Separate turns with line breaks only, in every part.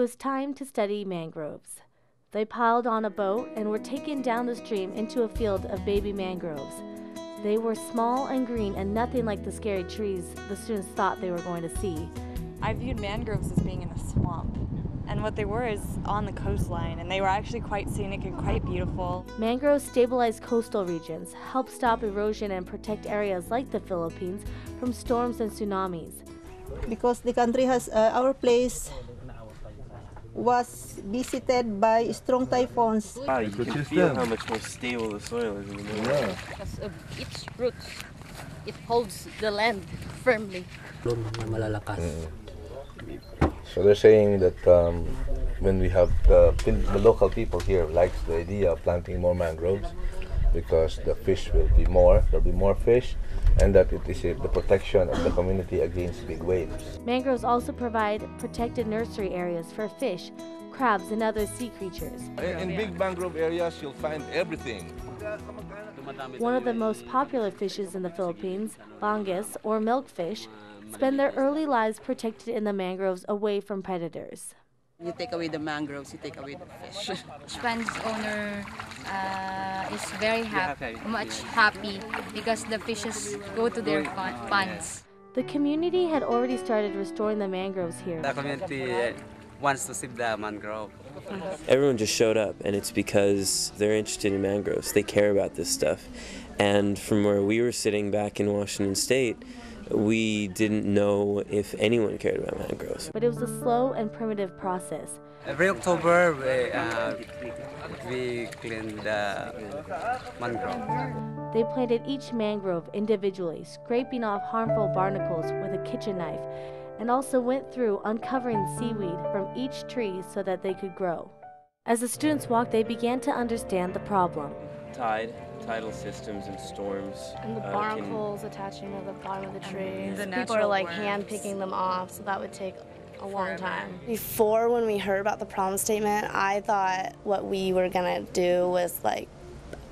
was time to study mangroves. They piled on a boat and were taken down the stream into a field of baby mangroves. They were small and green and nothing like the scary trees the students thought they were going to see.
I viewed mangroves as being in a swamp, and what they were is on the coastline, and they were actually quite scenic and quite beautiful.
Mangroves stabilize coastal regions, help stop erosion, and protect areas like the Philippines from storms and tsunamis.
Because the country has, our place was visited by strong typhoons.
Wow, you can feel how much more stable the soil is in the middle.
Yeah. Because of its roots, it holds the land firmly.
So they're saying that when we have the local people here likes the idea of planting more mangroves because the fish will be more, there'll be more fish, and that it is the protection of the community against big waves.
Mangroves also provide protected nursery areas for fish, crabs, and other sea creatures.
In big mangrove areas, you'll find everything.
One of the most popular fishes in the Philippines, bangus or milkfish, spend their early lives protected in the mangroves away from predators.
You take away the mangroves, you take away the fish.
Spanish owner is very much happy because the fishes go to their ponds.
The community had already started restoring the mangroves here.
The community wants to save the mangrove.
Everyone just showed up, and it's because they're interested in mangroves. They care about this stuff. And from where we were sitting back in Washington State, we didn't know if anyone cared about mangroves.
But it was a slow and primitive process.
Every October, we clean the mangrove.
They planted each mangrove individually, scraping off harmful barnacles with a kitchen knife, and also went through uncovering seaweed from each tree so that they could grow. As the students walked, they began to understand the problem.
Tidal systems and storms.
And the barnacles attaching to the bottom of the tree. People are like hand picking them off, so that would take a long time.
Before, when we heard about the problem statement, I thought what we were gonna do was like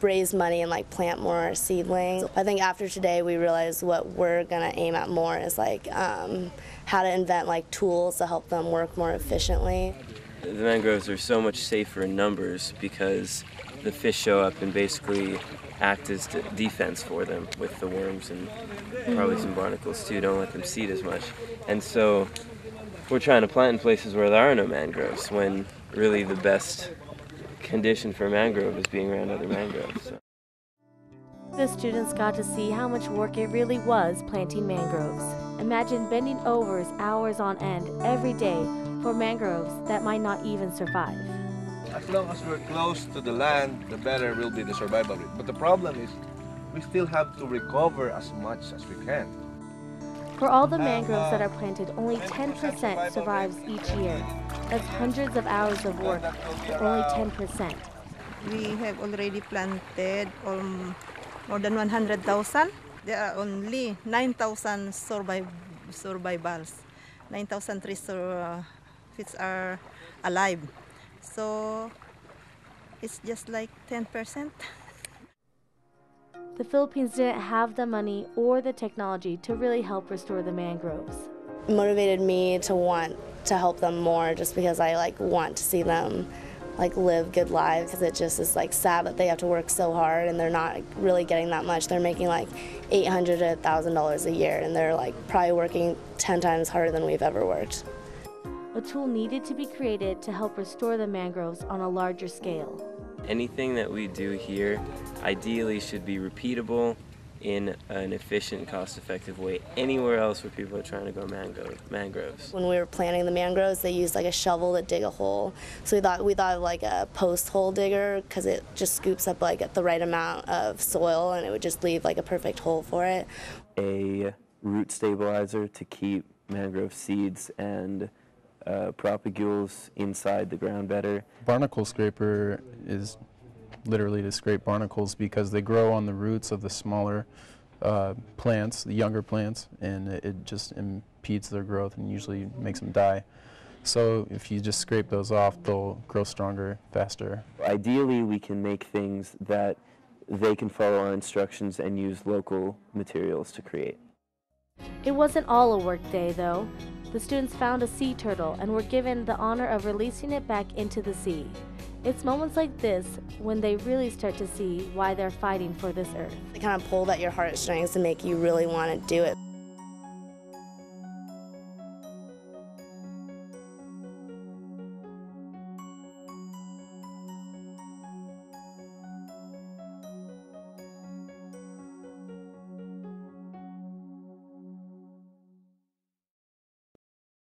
raise money and like plant more seedlings. I think after today we realized what we're gonna aim at more is like how to invent like tools to help them work more efficiently.
The mangroves are so much safer in numbers because the fish show up and basically act as defense for them with the worms and probably some barnacles too. Don't let them seed as much. And so we're trying to plant in places where there are no mangroves when really the best condition for a mangrove is being around other mangroves. So.
The students got to see how much work it really was planting mangroves. Imagine bending over hours on end every day for mangroves that might not even survive.
As long as we're close to the land, the better will be the survival rate. But the problem is, we still have to recover as much as we can.
For all the mangroves that are planted, only 10% survives each year. That's hundreds of hours of work for only 10%.
We have already planted more than 100,000. There are only 9,000 survivals. 9,000 trees fish are alive. So it's just like 10%.
The Philippines didn't have the money or the technology to really help restore the mangroves.
It motivated me to want to help them more just because I like want to see them like live good lives, because it just is like sad that they have to work so hard and they're not really getting that much. They're making like $800 to $1,000 a year and they're like probably working 10 times harder than we've ever worked.
A tool needed to be created to help restore the mangroves on a larger scale.
Anything that we do here ideally should be repeatable in an efficient, cost-effective way anywhere else where people are trying to grow mangroves.
When we were planting the mangroves, they used like a shovel to dig a hole. So we thought of like a post hole digger because it just scoops up like the right amount of soil and it would just leave like a perfect hole for it.
A root stabilizer to keep mangrove seeds and propagules inside the ground better.
Barnacle scraper is literally to scrape barnacles because they grow on the roots of the smaller plants, the younger plants, and it just impedes their growth and usually makes them die. So if you just scrape those off, they'll grow stronger, faster.
Ideally, we can make things that they can follow our instructions and use local materials to create.
It wasn't all a work day, though. the students found a sea turtle and were given the honor of releasing it back into the sea. It's moments like this when they really start to see why they're fighting for this earth.
They kind of pull at your heartstrings to make you really want to do it.